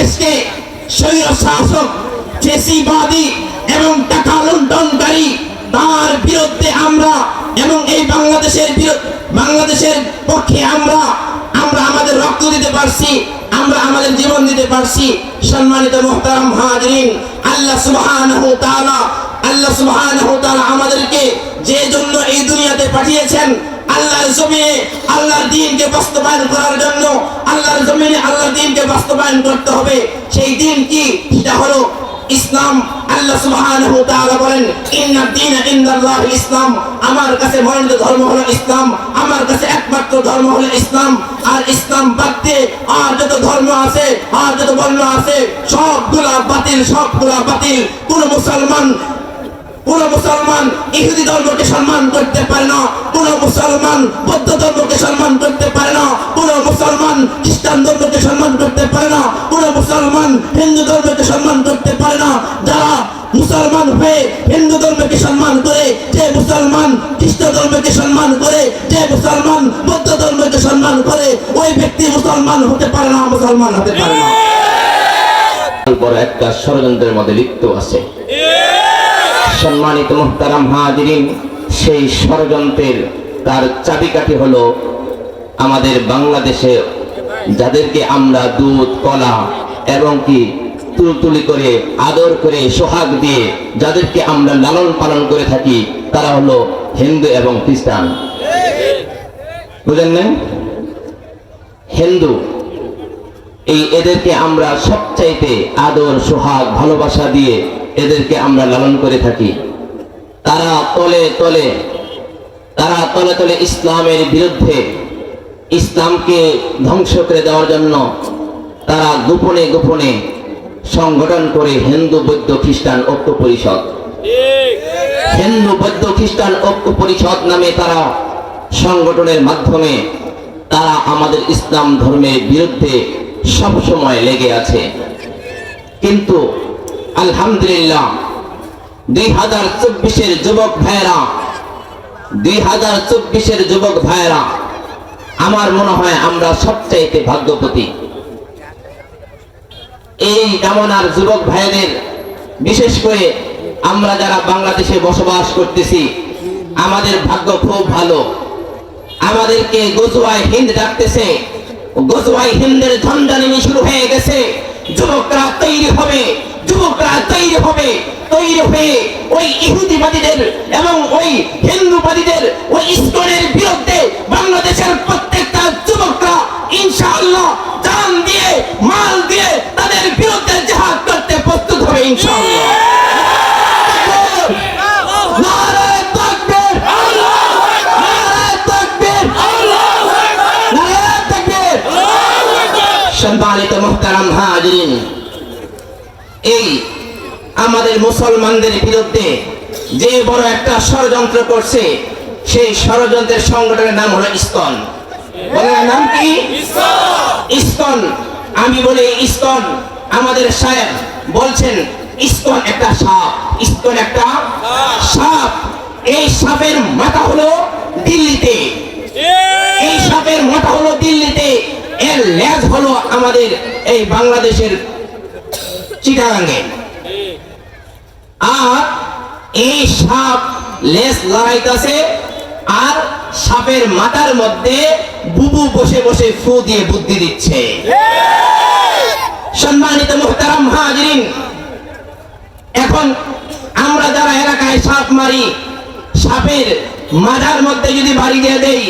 বাংলাদেশকে স্বৈর শাসক ফ্যাসিবাদী এবং টাকা লুণ্ঠনকারী তার বিরুদ্ধে আমরা এবং এই বাংলাদেশের পক্ষে আমরা আমাদের রক্ত দিতে পারছি, আমরা আমাদের জীবন দিতে পারছি। সম্মানিত মুহতারাম হাজিরিন, আল্লাহ সুবহানাহু ওয়া তাআলা আমাদেরকে যে জন্য এই দুনিয়াতে পাঠিয়েছেন, আল্লাহর জমিনে আল্লাহর দ্বীনকে বাস্তবায়ন করার জন্য, আল্লাহর জমিনে আল্লাহর দ্বীনকে বাস্তবায়ন করতে হবে। সেই দ্বীন কি? সেটা হলো ইসলাম। আল্লাহ সুবহানাহু ওয়া তাআলা বলেন, ইন্নাদ দীনা ইনদাল্লাহিল ইসলাম, আমার কাছে মনোনীত ধর্ম হলো ইসলাম, আমার কাছে একমাত্র ধর্ম হলো ইসলাম। আর ইসলাম বাদ দিয়ে আর যত ধর্ম আছে, আর যত বর্ণ আছে, সবগুলা বাতিল, সবগুলা বাতিল। কোন মুসলমান ইহুদি ধর্মকে সম্মান করতে পারে না, কোন মুসলমান বৌদ্ধ ধর্মকে সম্মান করতে পারে না, কোন মুসলমান খ্রিস্টান ধর্মকে সম্মান করতে পারে না, কোন মুসলমান হিন্দু ধর্মকে সম্মান করতে পারে না। যারা মুসলমান হয়ে হিন্দু ধর্মকে সম্মান করে, যে মুসলমান খ্রিস্ট ধর্মকে সম্মান করে, যে মুসলমান বৌদ্ধ ধর্মকে সম্মান করে, ওই ব্যক্তি মুসলমান হতে পারে না, মুসলমান হতে পারে না। বড় একটা ষড়যন্ত্রের মধ্যে লিপ্ত আছে। সম্মানিত মুহতারাম হাজিরিন, সেই ষড়যন্ত্রের তার চাবিকাঠি হলো আমাদের বাংলাদেশে যাদেরকে আমরা দুধ কলা এবং কি তুলতুলি করে আদর করে সোহাগ দিয়ে যাদেরকে আমরা লালন পালন করে থাকি, তারা হলো হিন্দু এবং খ্রিস্টান। বুঝেন না? হিন্দু এদেরকে আমরা সবচাইতে আদর সোহাগ ভালোবাসা দিয়ে এদেরকে আমরা লালন করে থাকি। তারা তলে তলে ইসলামের বিরুদ্ধে, ইসলামকে ধ্বংস করে দেওয়ার জন্য তারা গোপনে গোপনে সংগঠন করে হিন্দু বৌদ্ধ খ্রিস্টান ঐক্য পরিষদ, হিন্দু বৌদ্ধ খ্রিস্টান ঐক্য পরিষদ নামে তারা সংগঠনের মাধ্যমে তারা আমাদের ইসলাম ধর্মের বিরুদ্ধে সব সময় লেগে আছে। কিন্তু আলহামদুলিল্লাহ 2024-এর যুবক ভাইয়েরা আমার মনে হয় আমরা সবচাইতে ভাগ্যবতী। এই জামানার যুবক ভাইদের, বিশেষ করে আমরা যারা বাংলাদেশে বসবাস করতেছি, আমাদের ভাগ্য খুব ভালো। আমাদেরকে গজওয়ায়ে হিন্দ ডাকতেছে, গজওয়ায়ে হিন্দের ঝঞ্ঝানি শুরু হয়ে গেছে। যুবকরা তৈরি হবে, তৈরি হয়ে ওই ইহুদিবাদীদের এবং ওই হিন্দুবাদীদের, ওই ইসকনের বিরুদ্ধে বাংলাদেশের প্রত্যেকটা যুবকরা ইনশাআল্লাহ জান দিয়ে, মাল দিয়ে তাদের বিরুদ্ধে জিহাদ করতে প্রস্তুত হবে ইনশাআল্লাহ। নারায়ে তাকবীর, আল্লাহু আকবার, নারায়ে তাকবীর, আল্লাহু আকবার, নারায়ে তাকবীর, আল্লাহু আকবার। সম্মানিত মুহতারাম হাজিরিন, এই আমাদের মুসলমানদের বিরুদ্ধে যে বড় একটা ষড়যন্ত্র করছে, সেই ষড়যন্ত্রের সংগঠনের নাম হলো ইসকন। বলেন নাম কি? ইসকন। আমি বলি ইসকন, আমাদের সাহেব বলছেন ইসকন একটা সাপ, ইসকন একটা সাপ। এই সাপের মাথা হলো দিল্লিতে, এই সাপের মাথা হলো দিল্লিতে, এর লেজ হলো আমাদের এই বাংলাদেশের চিটাগাঙ্গে। আর এই সাপ লেজ লড়াইতেছে, আর সাপের মাথার মধ্যে বুবু বসে বসে ফু দিয়ে বুদ্ধি দিচ্ছে। সম্মানিত মুহতারাম হাজিরিন, এখন আমরা যারা এলাকায় সাপ মারি, সাপের মাথার মধ্যে যদি বাড়ি দিয়ে দেই,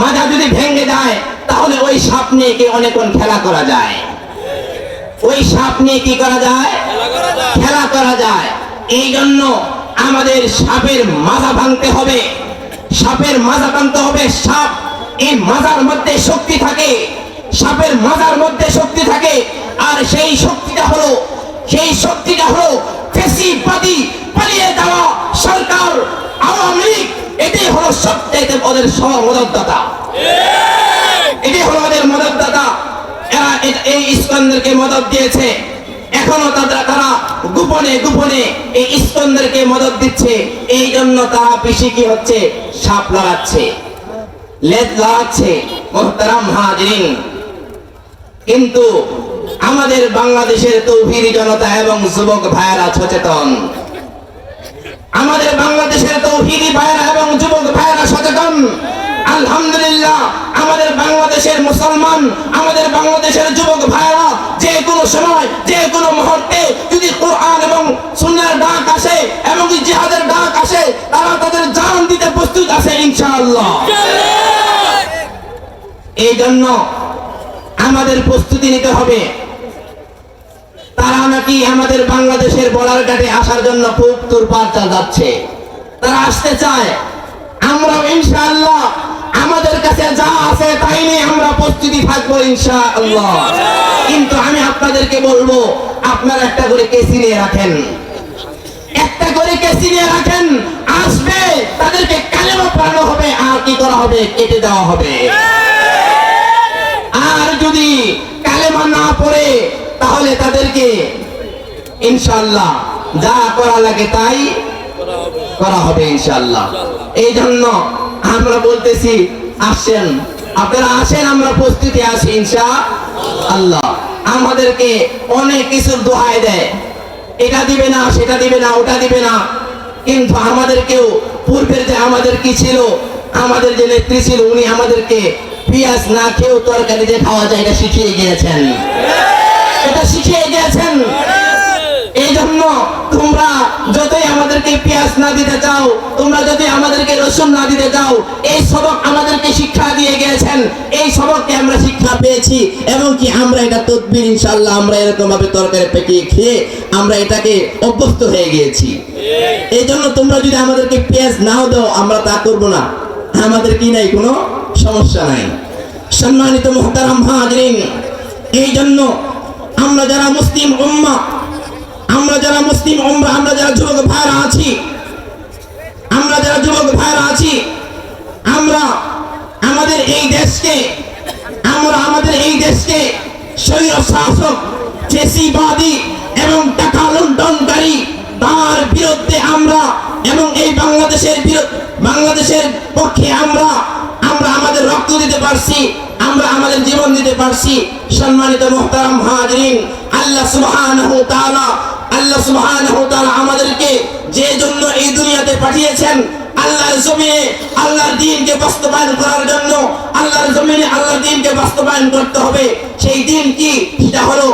মাথা যদি ভেঙে যায়, তাহলে ওই সাপ নিয়ে কি অনেকক্ষণ খেলা করা যায়। ওই সাপ নিয়ে কি করা যায়? খেলা করা যায়। এই জন্য আমাদের সাপের মাজা ভাঙতে হবে, সাপের মাজা ভাঙতে হবে। সাপ, এই মাজার মধ্যে শক্তি থাকে, সাপের মাজার মধ্যে শক্তি থাকে। আর সেই শক্তিটা হলো ফ্যাসিবাদী পালিয়ে যাওয়া সরকার, আওয়ামী লীগ। এটাই হলো সবচাইতে ওদের মদতদাতা, এটাই হলো ওদের মদতদাতা। এরা এই ইসকনদেরকে মদত দিয়েছে, এখনো তারা গোপনে গোপনে এই ইসকনদেরকে মদত দিচ্ছে। এই জন্য তারা বেশি কি হচ্ছে, সাপ লড়াচ্ছে, লেজ লড়াচ্ছে। মুহতারাম হাজিরিন, কিন্তু আমাদের বাংলাদেশের তৌহিদি জনতা এবং যুবক ভাইয়েরা সচেতন। আমাদের বাংলাদেশের তৌহিদি ভাইয়েরা এবং যুবক ভাইয়েরা সচেতন। আলহামদুলিল্লাহ, আমাদের বাংলাদেশের মুসলমান, আমাদের বাংলাদেশের যুবক ভাইয়েরা যে কোনো সময়, যে কোনো মুহূর্তে যদি কোরআন এবং সুন্নাহর ডাক আসে এবং জিহাদের ডাক আসে, তারা তাদের জান দিতে প্রস্তুত আছে ইনশাআল্লাহ। এই জন্য আমাদের প্রস্তুতি নিতে হবে। তারা নাকি আমাদের বাংলাদেশের বর্ডার ঘাটে আসার জন্য খুব তোড়পাড় চালাচ্ছে, তারা আসতে চায়। আমরা ইনশাআল্লাহ আমাদের কাছে যা আছে তাই নিয়ে আমরা প্রস্তুতি থাকবো ইনশাআল্লাহ। কিন্তু আমি আপনাদেরকে বলবো, আপনারা একটা করে কেসি নিয়ে রাখেন, একটা করে কেসি নিয়ে রাখেন। আসবে, তাদেরকে কালেমা পড়ানো হবে, আর কি করা হবে? কেটে দেওয়া হবে। আর যদি কালেমা না পড়ে, তাহলে তাদেরকে ইনশাআল্লাহ যা করা লাগে তাই করা হবে ইনশাআল্লাহ। এই জন্য আমরা বলতেছি, আসেন, আপনারা আসেন, আমরা প্রস্তুতি আছি ইনশাআল্লাহ। আমাদেরকে অনেক কিছুর দোহাই দেয়, এটা দিবে না, সেটা দিবে না, ওটা দিবে না, কিন্তু আমাদেরকেও পূর্বের যে আমাদের কি ছিল, আমাদের যে নেত্রী ছিল, উনি আমাদেরকে পেঁয়াজ না খেয়েও তরকারি যে খাওয়া যায় এটা শিখিয়ে গিয়েছেন, এটা শিখিয়ে গিয়েছেন। এই জন্য তোমরা যতই আমাদেরকে পেঁয়াজ না দিতে চাও, তোমরা যদি আমাদেরকে রসুন না দিতে চাও, এই সবক আমাদেরকে শিক্ষা দিয়ে গিয়েছেন। এই সবককে আমরা শিক্ষা পেয়েছি এবং কি আমরা এটা তদবির ইনশাআল্লাহ আমরা এরকম ভাবে তরকারি পেকিয়ে খেয়ে আমরা এটাকে অভ্যস্ত হয়ে গিয়েছি। এই জন্য তোমরা যদি আমাদেরকে পেঁয়াজ নাও দাও, আমরা তা করব না, আমাদের কি নাই, কোনো সমস্যা নাই। সম্মানিত মুহতারাম হাজরিন, এই জন্য আমরা যারা মুসলিম উম্মাহ, আমরা যারা মুসলিম উম্মাহ, আমরা যারা যুবক ভাইরা আছি, আমরা যারা যুবক ভাইরা আছি, আমরা আমাদের এই দেশকে, আমরা আমাদের এই দেশকে স্বৈর শাসক, ফ্যাসিবাদী এবং টাকা লুণ্ঠনকারী তার বিরুদ্ধে আমরা এবং এই বাংলাদেশের পক্ষে আমরা আমাদের রক্ত দিতে পারছি, আমরা আমাদের জীবন দিতে পারছি। সম্মানিত মুহতারাম হাজরিন, আল্লাহ সুবহানাহু ওয়া তাআলা আমাদেরকে যে জন্য এই দুনিয়াতে পাঠিয়েছেন, আল্লাহর জমিনে আল্লাহর দ্বীনকে বাস্তবায়ন করার জন্য, আল্লাহর জমিনে আল্লাহর দ্বীনকে বাস্তবায়ন করতে হবে। সেই দ্বীন কি? সেটা হলো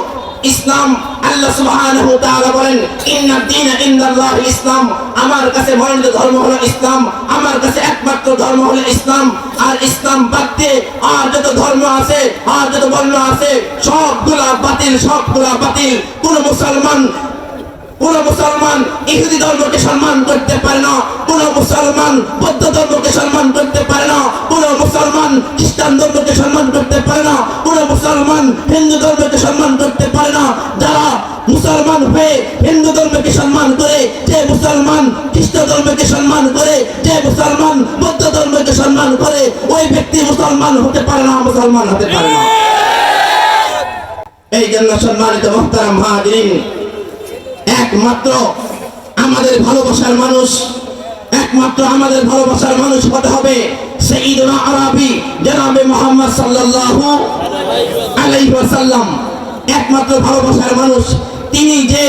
ইসলাম। আল্লাহ সুবহানাহু ওয়া তাআলা বলেন, ইন্নাদ দীনা ইনদাল্লাহিল ইসলাম, আমার কাছে মনোনীত ধর্ম হলো ইসলাম, আমার কাছে একমাত্র ধর্ম হলো ইসলাম। আর ইসলাম বাদ দিয়ে আর যত ধর্ম আছে, আর যত বর্ণ আছে, সবগুলা বাতিল, সবগুলা বাতিল। কোন মুসলমান ইহুদি ধর্মকে সম্মান করতে পারে না, কোন মুসলমান বৌদ্ধ ধর্মকে সম্মান করতে পারে না, কোন মুসলমান খ্রিস্টান ধর্মকে সম্মান করতে পারে না, কোন মুসলমান হিন্দু ধর্মকে সম্মান করতে পারে না। যারা মুসলমান হয়ে হিন্দু ধর্মকে সম্মান করে, যে মুসলমান খ্রিস্ট ধর্মকে সম্মান করে, যে মুসলমান বৌদ্ধ ধর্মকে সম্মান করে, ওই ব্যক্তি মুসলমান হতে পারে না, মুসলমান হতে পারে না। এই জন্য সম্মানিত মুহতারাম হাজরিন, একমাত্র আমাদের ভালোবাসার মানুষ হতে হবে সাইয়্যিদুনা আরাবী জনাবে মুহাম্মদ সাল্লাল্লাহু আলাইহি ওয়াসাল্লাম। একমাত্র ভালোবাসার মানুষ। তিনি যে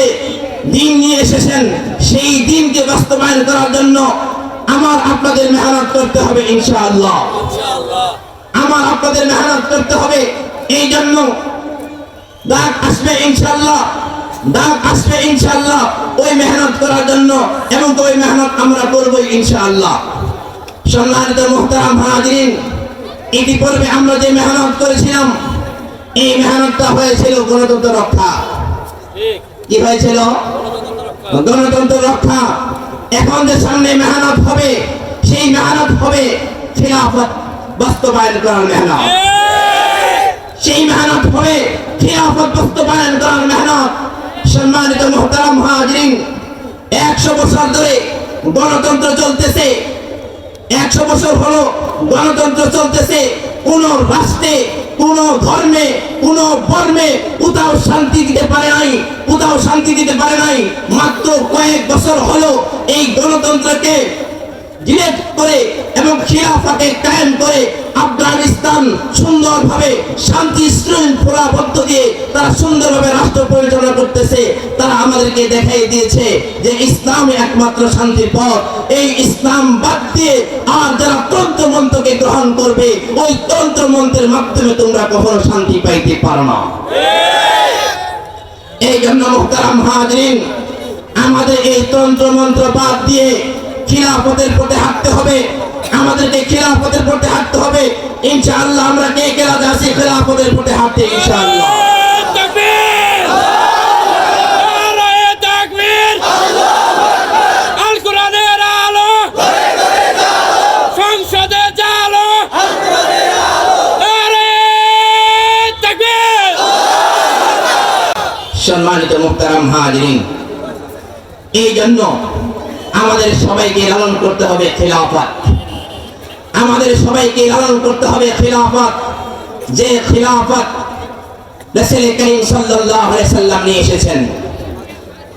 দ্বীন নিয়ে এসেছেন, সেই দ্বীনকে বাস্তবায়ন করার জন্য আমার আপনাদের মেহনত করতে হবে ইনশাআল্লাহ, আমার আপনাদের মেহনত করতে হবে। এই জন্য ডাক আসবে ইনশাআল্লাহ, ডাক আসবে ইনশাআল্লাহ ওই মেহনত করার জন্য, এবং ওই মেহনত আমরা করব ইনশাআল্লাহ। সম্মানিত মুহতারাম হাজরিন, ইতিপূর্বে আমরা যে মেহনত করেছিলাম, এই মেহনতটা হয়েছিল গণতন্ত্র রক্ষা। কি হয়েছিল? গণতন্ত্র রক্ষা। এখন যে সামনে মেহনত হবে, সেই মেহনত হবে খিলাফত বাস্তবায়ন করার মেহনত, সেই মেহনত হবে খিলাফত বাস্তবায়ন করার মেহনত। সম্মানিত মুহতারাম হাজরিন, 100 বছর ধরে গণতন্ত্র চলতেছে, 100 বছর হলো গণতন্ত্র চলতেছে। কোন রাষ্ট্রে, কোন ধর্মে, কোন বর্মে কোথাও শান্তি দিতে পারে নাই, কোথাও শান্তি দিতে পারে নাই। মাত্র কয়েক বছর হলো এই গণতন্ত্রকে ডিলেট করে এবং খিলাফতকে কায়েম করে আফগানিস্তান সুন্দরভাবে শান্তি শৃঙ্খলা দিয়ে তারা সুন্দরভাবে রাষ্ট্র পরিচালনা করতেছে। তারা আমাদেরকে দেখাই দিয়েছে যে ইসলামই একমাত্র শান্তির পথ। এই ইসলাম বাদ দিয়ে আর যারা তন্ত্র মন্ত্রকে গ্রহণ করবে, ওই তন্ত্র মন্ত্রের মাধ্যমে তোমরা কখনো শান্তি পাইতে পারো না। এই জন্য মুহতারাম হাজরিন, আমাদের এই তন্ত্র মন্ত্র বাদ দিয়ে খিলাফতের পথে হাঁটতে হবে। আমাদেরকে খিলাফতের পথে হাঁটতে হবে ইনশাআল্লাহ। আমরা কে কে রাজি আছি খিলাফতের পথে হাঁটতে ইনশাআল্লাহ? তাকবীর, নারায়ে তাকবীর, আল কোরআনের আলো, সংসদে জালো, নারায়ে তাকবীর। সম্মানিত মুহতারাম হাজরিন, এই জন্য আমাদের সবাইকে লালন করতে হবে খিলাফত। আমাদের সবাইকে লালন করতে হবে খিলাফত, যে খিলাফত রাসূল করিম সাল্লাল্লাহু আলাইহি সাল্লাম নিয়ে এসেছেন।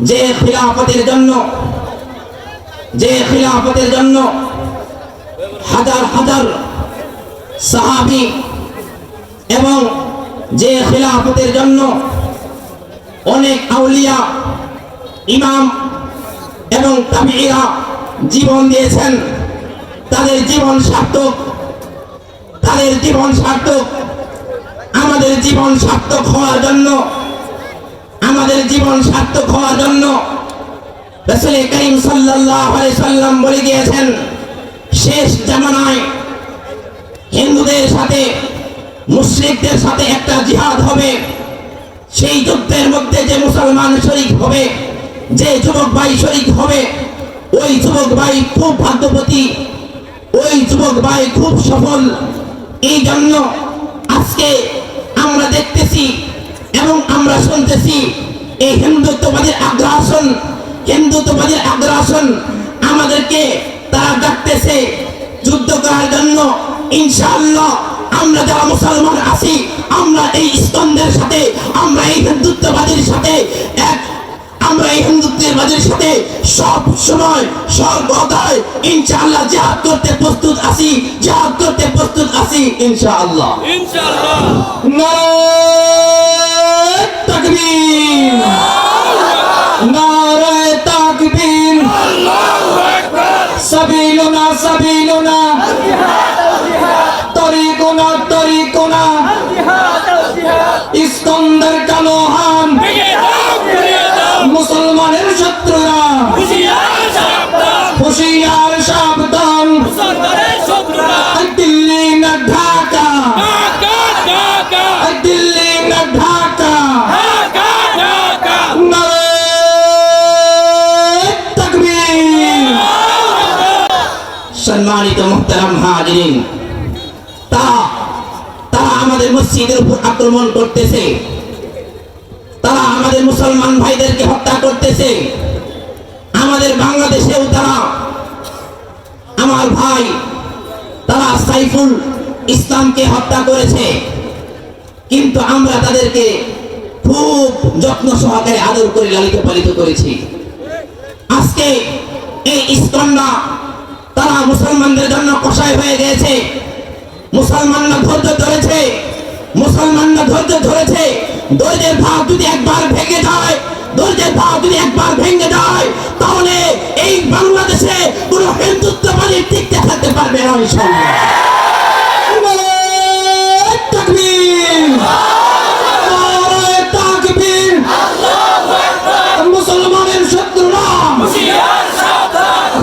যে খিলাফতের জন্য হাজার হাজার সাহাবী এবং যে খিলাফতের জন্য অনেক আউলিয়া, ইমাম এবং তাবিঈরা জীবন দিয়েছেন। তাদের জীবন সার্থক, আমাদের জীবন সার্থক হওয়ার জন্য রাসূল করিম সাল্লাল্লাহু আলাইহি সাল্লাম বলে গিয়েছেন, শেষ জামানায় হিন্দুদের সাথে মুশরিকদের সাথে একটা জিহাদ হবে। সেই যুদ্ধের মধ্যে যে মুসলমান শরীক হবে, যে যুবক ভাই শরীক হবে, ওই যুবক ভাই খুব ভাগ্যবতী, ওই যুবক ভাই খুব সফল। এই জন্য আজকে আমরা দেখতেছি এবং আমরা শুনতেছি এই হিন্দুত্ববাদের আগ্রাসন আমাদেরকে তারা ডাকতেছে যুদ্ধ করার জন্য। ইনশাআল্লাহ আমরা যারা মুসলমান আছি, আমরা এই ইস্কন্দের সাথে, আমরা এই হিন্দুত্ববাদের সাথে সব সময় সর্বদাই ইনশাআল্লাহ জিহাদ করতে প্রস্তুত আছি ইনশাআল্লাহ। নারায়ে তাকবীর, নারায়ে তাকবীর, আল্লাহু আকবার। সাবিলুনা তরিকুনা, ইস্কন্দের কালোহান, মুসলমানের শত্রুরা হুঁশিয়ার সাবধান। দিল্লি না ঢাকা, দিল্লি না ঢাকা, নারায়ে তাকবীর। সম্মানিত মুহতারাম হাজরিন, তারা আমাদের মসজিদের উপর আক্রমণ করতেছে, তারা আমাদের মুসলমান ভাইদেরকে হত্যা করতেছে। আমাদের বাংলাদেশেও তারা, আমার ভাই, তারা সাইফুল ইসলামকে হত্যা করেছে, কিন্তু আমরা তাদেরকে খুব যত্ন সহকারে আদর করে লালিত পালিত করেছি। আজকে এই ইস্কনরা তারা মুসলমানদের জন্য কসাই হয়ে গেছে। মুসলমানরা ধৈর্য ধরেছে। ধৈর্যের ভাব যদি একবার ভেঙে যায়, তাহলে এই বাংলাদেশে কোনো হিন্দুত্ববাদী টিকতে থাকতে পারবে না ইনশাআল্লাহ। নারায়ে তাকবীর, নারায়ে তাকবীর, আল্লাহু আকবার। মুসলমানের শত্রুরা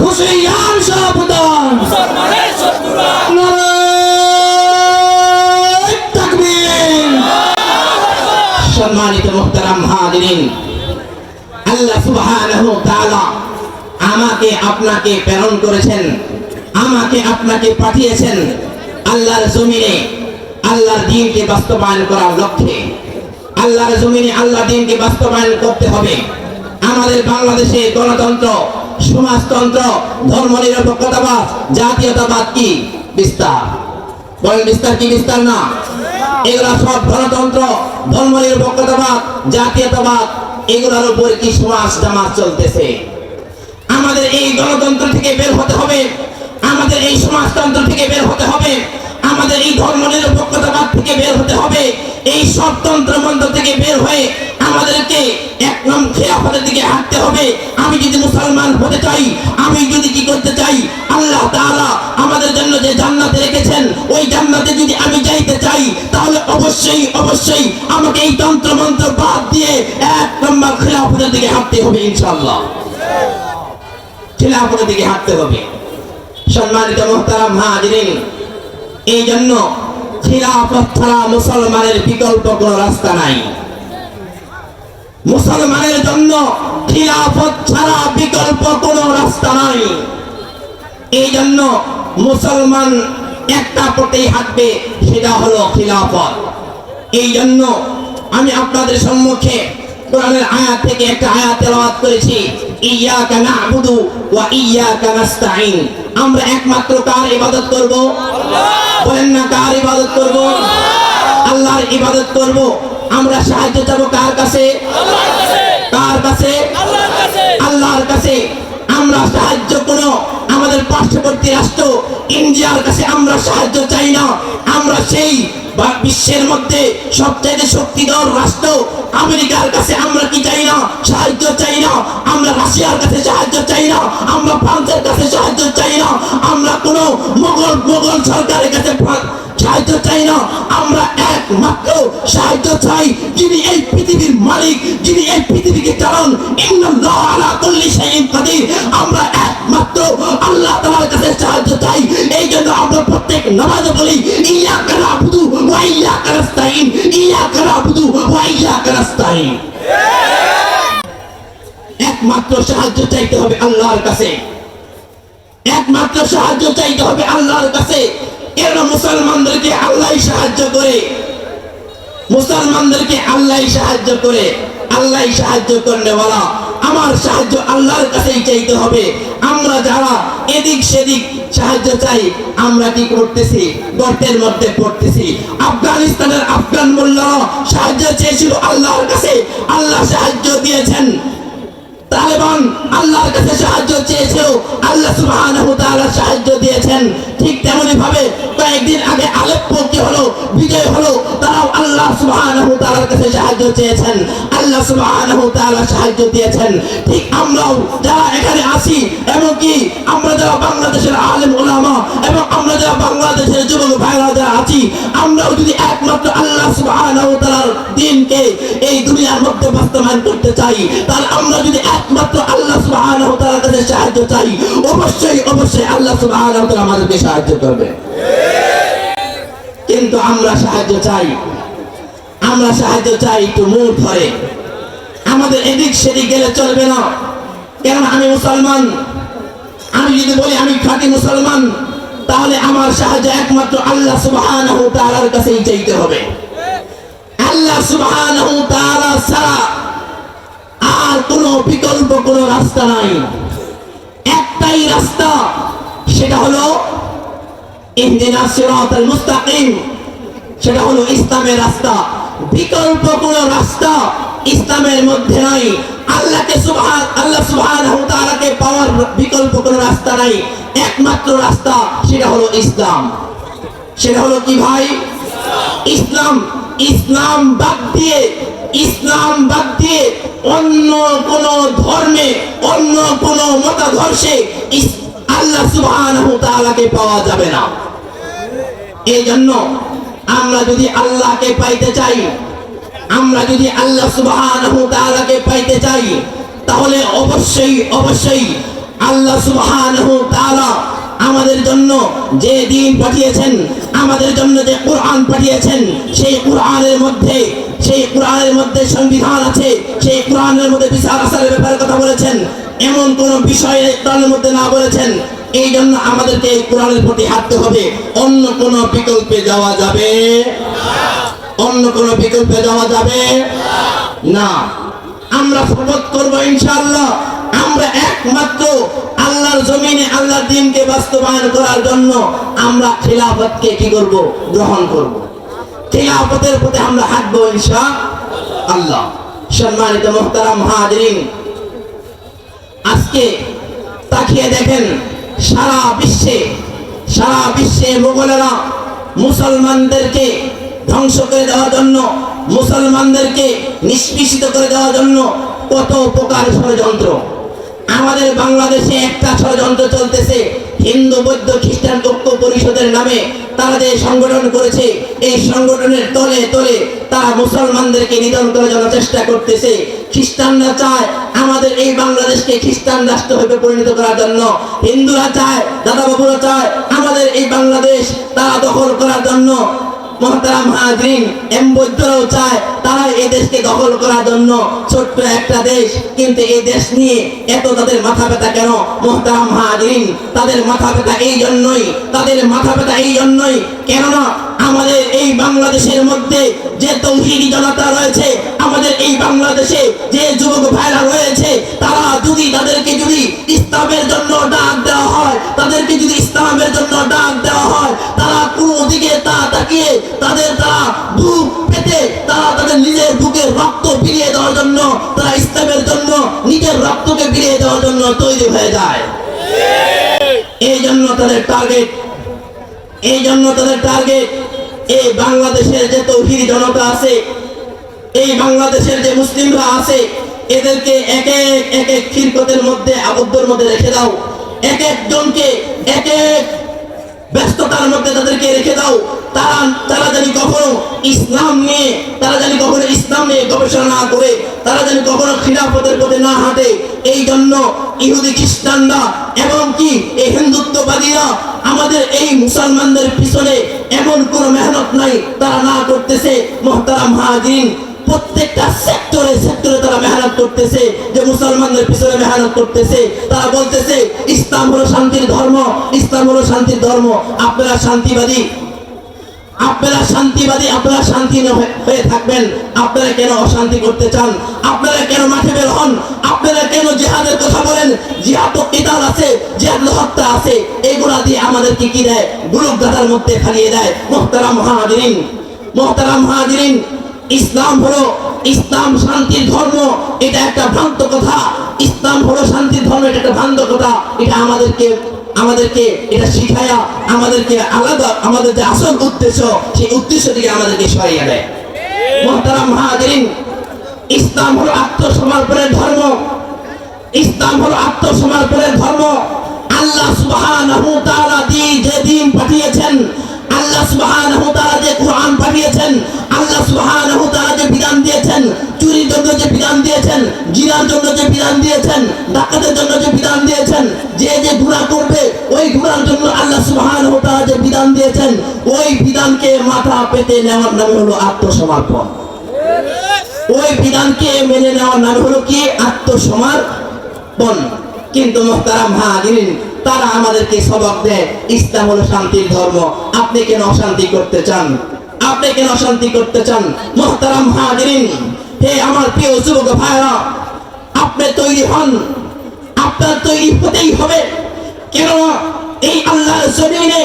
হুঁশিয়ার সাবধান, মুসলমানের শত্রুরা। নারায়ে তাকবীর। সম্মানিত মুহতারাম হাজরিন, আল্লাহ সুবহানাহু ওয়া তাআলা আমাকে আপনাকে প্রেরণ করেছেন, আমাকে আপনাকে পাঠিয়েছেন আল্লাহর জমিনে আল্লাহর দ্বীনকে বাস্তবায়ন করার লক্ষ্যে। আল্লাহর জমিনে আল্লাহর দ্বীনকে বাস্তবায়ন করতে হবে। আমাদের বাংলাদেশে গণতন্ত্র, সমাজতন্ত্র, ধর্মনিরপেক্ষতাবাদ, জাতীয়তাবাদ কি বিস্তার? বলেন বিস্তার কি বিস্তার না? এগুলা সব গণতন্ত্র, ধর্মনিরপেক্ষতাবাদ, জাতীয়তাবাদ, এগুলোর উপর কি সমাজ জামাত চলতেছে। আমাদের এই গণতন্ত্র থেকে বের হতে হবে, আমাদের এই সমাজতন্ত্র থেকে বের হতে হবে। আমাদের এই ধর্ম নিরপেক্ষতাবাদ থেকে বের হতে হবে, এই সব তন্ত্রমন্ত্র থেকে বের হয়ে আমাদেরকে এক নম্বর খিলাফতের দিকে হাঁটতে হবে। আমি যদি মুসলমান হতে চাই, আমি যদি কি করতে চাই, আল্লাহ তাআলা আমাদের জন্য যে জান্নাতে রেখেছেন ওই জান্নাতে যদি আমি যাইতে চাই, তাহলে অবশ্যই অবশ্যই আমাকে এই তন্ত্রমন্ত্র বাদ দিয়ে এক নম্বর খিলাফতের দিকে হাঁটতে হবে। ইনশাআল্লাহ খিলাফতের দিকে হাঁটতে হবে। সম্মানিত মুহতারাম হাজিরিন, এই জন্য খিলাফত ছাড়া মুসলমানের বিকল্প কোনো রাস্তা নাই। মুসলমানের জন্য খিলাফত ছাড়া বিকল্প কোনো রাস্তা নাই। এই জন্য মুসলমান একটা পথেই হাঁটবে, সেটা হলো খিলাফত। এই জন্য আমি আপনাদের সম্মুখে কোরআনের আয়াত থেকে একটা আয়াত তেলাওয়াত করেছি, ইয়াকা না'বুদু ওয়া ইয়াকা নাস্তাঈন। আমরা একমাত্র কার ইবাদত করব? বলেন না, কার ইবাদত করব? আল্লাহর ইবাদত করব। আমরা সাহায্য চাবো কার কাছে? কার কাছে? আল্লাহর কাছে। আমরা সাহায্য কোনো আমাদের পার্শ্ববর্তী রাষ্ট্র ইন্ডিয়ার কাছে আমরা সাহায্য চাই না। আমরা সেই বিশ্বের মধ্যে সবচেয়ে শক্তিধর রাষ্ট্র আমেরিকার কাছে আমরা কি চাই না? সাহায্য চাই না। আমরা রাশিয়ার কাছে সাহায্য চাই না। আমরা ফ্রান্সের কাছে সাহায্য চাই না। আমরা কোনো মোগল সরকারের কাছে সাহায্য চাই না। আমরা একমাত্র সাহায্য চাই যিনি এই পৃথিবীর মালিক, যিনি এই পৃথিবীকে চালান। ইন্নাল্লাহা আলা কুল্লি শাইইন কাদির। আমরা একমাত্র আল্লাহ তাআলার কাছে সাহায্য চাই। এই জন্য আমরা প্রত্যেক নামাজে বলি, ইয়াকা না'বুদু ওয়া ইয়াকা নাস্তাঈন, ইয়াকা না'বুদু ওয়া ইয়াকা নাস্তাঈন। একমাত্র সাহায্য চাইতে হবে আল্লাহর কাছে। একমাত্র সাহায্য চাইতে হবে আল্লাহর কাছে। এর মুসলমানদেরকে আল্লাহই সাহায্য করে, মুসলমানদেরকে আল্লাহই সাহায্য করে। আল্লাহই সাহায্য করলে বলা, আমার সাহায্য আল্লাহর কাছেই চাইতে হবে। আমরা যারা এদিক সেদিক সাহায্য চাই, আমরা কি করতেছি? গর্তের মধ্যে পড়তেছি। আফগানিস্তানের আফগান মোল্লারা সাহায্য চেয়েছিল আল্লাহর কাছে, আল্লাহ সাহায্য দিয়েছেন। তালেবান আল্লাহর কাছে সাহায্য চেয়েছিল, আল্লাহ সুবহানাহু ওয়া তাআলা সাহায্য দিয়েছেন। ঠিক তেমনি ভাবে কয়েকদিন আগে আলেপ্পো কি হলো, বিজয় হলো, তারাও আল্লাহ সুবহানাহু ওয়া তাআলার কাছে সাহায্য চেয়েছেন, আল্লাহ সুবহানাহু ওয়া তাআলা সাহায্য দিয়েছেন। ঠিক আমরাও যারা এখানে আছি, এমনকি আমরা যারা বাংলাদেশের আলেম ওলামা এবং আমরা যারা বাংলাদেশের যুবক ভাইরা যারা আছি, আমরাও যদি একমাত্র আল্লাহ সুবহানাহু ওয়া তাআলার দ্বীনকে এই দুনিয়ার মধ্যে বাস্তবায়ন করতে চাই, তাহলে আমরা যদি একমাত্র আল্লাহ সুবহানাহু ওয়া তাআলার কাছে সাহায্য চাই, অবশ্যই অবশ্যই আল্লাহ সুবহানাহু ওয়া তাআলা আমাদেরকে সাহায্য করবে। কিন্তু আমরা সাহায্য চাই একটু মুখ ধরে। আমাদের এদিক সেদিক গেলে চলবে না। কেন? আমি মুসলমান। আমি যদি বলি আমি খাঁটি মুসলমান, তাহলে আমার সাহায্য একমাত্র আল্লাহ সুবহানাহু ওয়া তাআলার কাছেই চাইতে হবে। আল্লাহ সুবহানাহু ওয়া তাআলা ছাড়া আর কোনো বিকল্প কোনো রাস্তা নাই। একটাই রাস্তা, সেটা হলো ইহদিনাস সিরাতাল মুস্তাকিম, সেটা হলো ইসলামের রাস্তা। বিকল্প কোনো রাস্তা ইসলামের মধ্যে নাই। আল্লাহ সুবহানাহু ওয়া তাআলাকে পাওয়ার বিকল্প কোনো রাস্তা নাই। একমাত্র রাস্তা, সেটা হলো ইসলাম। সেটা হলো কি ভাই? ইসলাম। ইসলাম বাদ দিয়ে অন্য কোন ধর্মে, অন্য কোন মতাদর্শে আল্লাহ সুবহানাহু ওয়া তাআলাকে পাওয়া যাবে না। এই জন্য আমরা যদি আল্লাহকে পাইতে চাই, আমরা যদি আল্লাহ সুবহানাহু ওয়া তাআলাকে পাইতে চাই, তাহলে অবশ্যই অবশ্যই আল্লাহ সুবহানাহু ওয়া তাআলা আমাদের জন্য যে দ্বীন পাঠিয়েছেন, আমাদের জন্য যে কোরআন পাঠিয়েছেন, সেই কোরআনের মধ্যে সংবিধান আছে, সেই কোরআনের মধ্যে বিচার আচারের ব্যাপারে কথা বলেছেন। এমন কোন বিষয়ে কোরআনের মধ্যে না বলেছেন। এই জন্য আমাদেরকে এই কোরআনের প্রতি হাঁটতে হবে। অন্য কোন বিকল্পে যাওয়া যাবে অন্য কোন বিকল্পে যাওয়া যাবে না। আমরা শপথ করবো ইনশাআল্লাহ, আমরা একমাত্র আল্লাহর জমিনে আল্লাহর দ্বীনকে বাস্তবায়ন করার জন্য আমরা খিলাফতকে কি করব? গ্রহণ করব। খিলাফতের প্রতি আমরা হাঁটবো ইনশাআল্লাহ। সম্মানিত মুহতারাম হাজিরিন, আজকে তাকিয়ে দেখেন সারা বিশ্বে মোগলেরা মুসলমানদেরকে ধ্বংস করে দেওয়ার জন্য, মুসলমানদেরকে নিষ্পেষিত করে দেওয়ার জন্য কত প্রকার ষড়যন্ত্র। আমাদের বাংলাদেশে একটা ষড়যন্ত্র চলতেছে, হিন্দু বৌদ্ধ খ্রিস্টান ঐক্য পরিষদের নামে তারা যে সংগঠন করেছে, এই সংগঠনের তলে তলে তারা মুসলমানদেরকে নিধন করার জন্য চেষ্টা করতেছে। খ্রিস্টানরা চায় আমাদের এই বাংলাদেশকে খ্রিস্টান রাষ্ট্র হিসেবে পরিণত করার জন্য, হিন্দুরা চায়, দাদা বাবুরা চায় আমাদের এই বাংলাদেশ তারা দখল করার জন্য। মোহতারাম হাজরিন, বৌদ্ধরাও চায় তারা এই দেশকে দখল করার জন্য। ছোট্ট একটা দেশ, কিন্তু এই দেশ নিয়ে এত তাদের মাথা ব্যথা কেন? মোহতারাম হাজরিন, তাদের মাথা ব্যথা এই জন্যই, তাদের মাথা ব্যথা এই জন্যই, কেননা আমাদের এই বাংলাদেশের মধ্যে যে তৌহিদি জনতা রয়েছে, আমাদের এই বাংলাদেশে যে যুবক ভাইরা রয়েছে, তারা যদি তাদেরকে যদি ইসলামের জন্য ডাক দেওয়া হয়, তাদেরকে যদি ইসলামের জন্য ডাক দেওয়া হয়, তারা কোনো দিকে তা তাকিয়ে তারা বুক পেতে তারা তাদের নিজের বুকের রক্ত বিলিয়ে দেওয়ার জন্য, তারা ইসলামের জন্য নিজের রক্তকে বিলিয়ে দেওয়ার জন্য তৈরি হয়ে যায়। এই জন্য তাদের টার্গেট, এই জন্য তাদের টার্গেট এই বাংলাদেশের যে তৌহিদি জনতা আছে, এই বাংলাদেশের যে মুসলিমরা আছে, এদেরকে এক এক ফিরকতের মধ্যে আবদ্ধর মধ্যে রেখে দাও, এক একজনকে এক এক ব্যস্ততার মধ্যে তাদেরকে রেখে দাও। তারা জানি কখনো ইসলাম নিয়ে গবেষণা না করে, তারা জানি কখনো খিলাফতের পথে না হাঁটে। এই জন্য ইহুদি খ্রিস্টানরা এবং কি এই হিন্দুত্ববাদীরা আমাদের এই মুসলমানদের পিছনে এমন কোনো মেহনত নাই তারা না করতেছে। মোহতারাম হাজরিন, প্রত্যেকটা সেক্টরে তারা মেহনত করতেছে, যে মুসলমানদের পিছনে মেহনত করতেছে। তারা বলতেছে ইসলাম হলো শান্তির ধর্ম, ইসলাম হলো শান্তির ধর্ম। আপনারা শান্তিবাদী, আপনারা শান্তি হয়ে থাকবেন। আপনারা কেন অশান্তি করতে চান? আপনারা কেন মাঠে বের হন? আপনারা কেন জিহাদের কথা বলেন? জিহাদ তো কিতাল আছে, জিহাদ হত্যা আছে, এগুলা দিয়ে আমাদেরকে কি দেয়? গুলুক গাদার মধ্যে ফালিয়ে দেয়। মোহতারাম হাজরিন, ইসলাম শান্তির ধর্ম, এটা একটা ভ্রান্ত কথা। ইসলাম হলো শান্তির ধর্ম, এটা একটা ভ্রান্ত কথা। এটা আমাদেরকে এটা শিখায়া আমাদেরকে আলাদা, আমাদের যে আসল উদ্দেশ্য, সেই উদ্দেশ্য থেকে আমাদেরকে সরিয়ে দেয়। মোহতারাম হাজরিন, ইসলাম হলো আত্মসমর্পণের ধর্ম, ইসলাম হলো আত্মসমর্পণের ধর্ম। আল্লাহ সুবহানাহু ওয়া তাআলা যে দিন পাঠিয়েছেন, আল্লাহ সুবহানাহু ওয়া তাআলা যে কোরআন পাঠিয়েছেন, আল্লাহ সুবহানাহু ওয়া তাআলা যে বিধান দিয়েছেন, চুরির জন্য যে বিধান দিয়েছেন, জিনার জন্য যে বিধান দিয়েছেন, ডাকাতের জন্য যে বিধান দিয়েছেন, যে গুনাহ করবে ওই গুনার জন্য আল্লাহ সুবহানাহু ওয়া তাআলা যে বিধান দিয়েছেন, ওই বিধানকে মাথা পেতে নেওয়ার নাম হলো আত্মসমর্পণ। ওই বিধানকে মেনে নেওয়ার নাম হলো কি? আত্মসমর্পণ। কিন্তু মোহতারাম হাজরিন, তারা আমাদেরকে সবক দেয় ইসলাম হলো শান্তির ধর্ম। আপনি কেন অশান্তি করতে চান? আপনি কেন অশান্তি করতে চান? মোহতারাম হাজরিন, হে আমার প্রিয় যুবক ভাইরা, আপনি তৈরি হন, আপনার তৈরি হতেই হবে। কেন? এই আল্লাহর জমিনে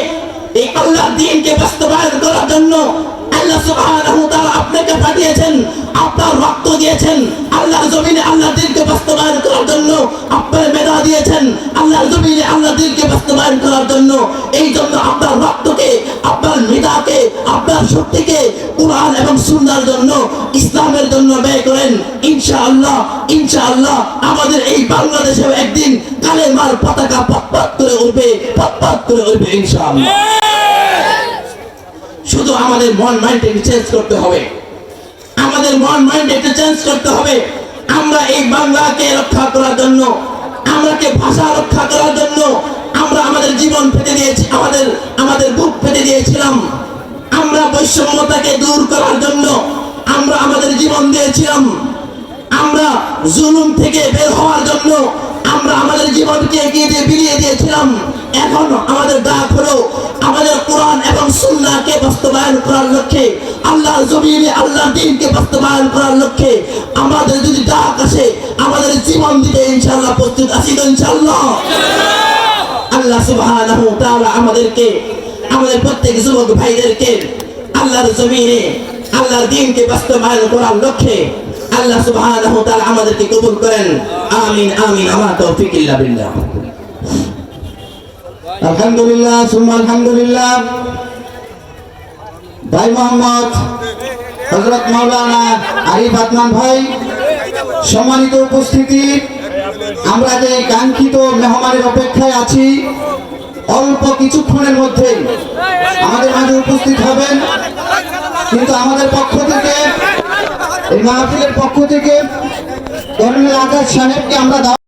এই আল্লাহর দ্বীনকে বাস্তবায়ন করার জন্য আল্লাহ সুবহানাহু ওয়া তাআলা আপনাকে পাঠিয়েছেন, আপনার রক্ত দিয়েছেন আল্লাহর জমিনে আল্লাহর দ্বীনকে বাস্তবায়ন করার জন্য, আপনার মেধা দিয়েছেন আল্লাহর জমিনে আল্লাহর দ্বীনকে বাস্তবায়ন করার জন্য। এই জন্য আপনার রক্তকে, আপনার মেধাকে, আপনার শক্তিকে কুরআন এবং সুন্নাহর জন্য, ইসলামের জন্য ব্যয় করেন। ইনশাআল্লাহ আমাদের এই বাংলাদেশেও একদিন কালেমার পতাকা পতপত করে উঠবে ইনশাআল্লাহ। শুধু আমাদের মাইন্ডটাকে চেঞ্জ করতে হবে, আমাদের মাইন্ডটাকে চেঞ্জ করতে হবে। আমরা এই বাংলাকে রক্ষা করার জন্য, আমরাকে ভাষা রক্ষা করার জন্য আমরা আমাদের জীবন পেতে দিয়েছি, আমাদের বুক পেতে দিয়েছিলাম। আমরা বৈষম্যতাকে দূর করার জন্য আমরা আমাদের জীবন দিয়েছিলাম। আমরা জুলুম থেকে বের হওয়ার জন্য আমরা আমাদের জীবনকে বিলিয়ে দিয়েছিলাম। এখন আমাদের ডাক হলো আমাদের কোরআন এবং সুন্নাহকে বাস্তবায়ন করার লক্ষ্যে, আল্লাহর জমিনে আল্লাহর দ্বীনকে বাস্তবায়ন করার লক্ষ্যে আমাদের যদি ডাক আসে, আমাদের জীবন দিতে ইনশাআল্লাহ প্রস্তুত আছি তো ইনশাআল্লাহ। আল্লাহ সুবহানাহু ওয়া তাআলা আমাদেরকে, আমাদের প্রত্যেক যুবক ভাইদেরকে আল্লাহর জমিনে আল্লাহর দ্বীনকে বাস্তবায়ন করার লক্ষ্যে আল্লাহ সুবহানাহু ওয়া তাআলা আমাদেরকে কবুল করেন। আমিন আমিন। আমা তৌফিক ইল্লা বিল্লাহ। আলহামদুলিল্লাহ সুম্মা আলহামদুলিল্লাহ। ভাই মোহাম্মদ হযরত মাওলানা আরিফ আদনান ভাই, সম্মানিত উপস্থিতি, আমরা যে কাঙ্ক্ষিত মেহমানের অপেক্ষায় আছি, অল্প কিছুক্ষণের মধ্যেই আমাদের মাঝে উপস্থিত হবেন। কিন্তু আমাদের পক্ষ থেকে, এই মাহফিলের পক্ষ থেকে কর্নেল আজাদ সাহেবকে আমরা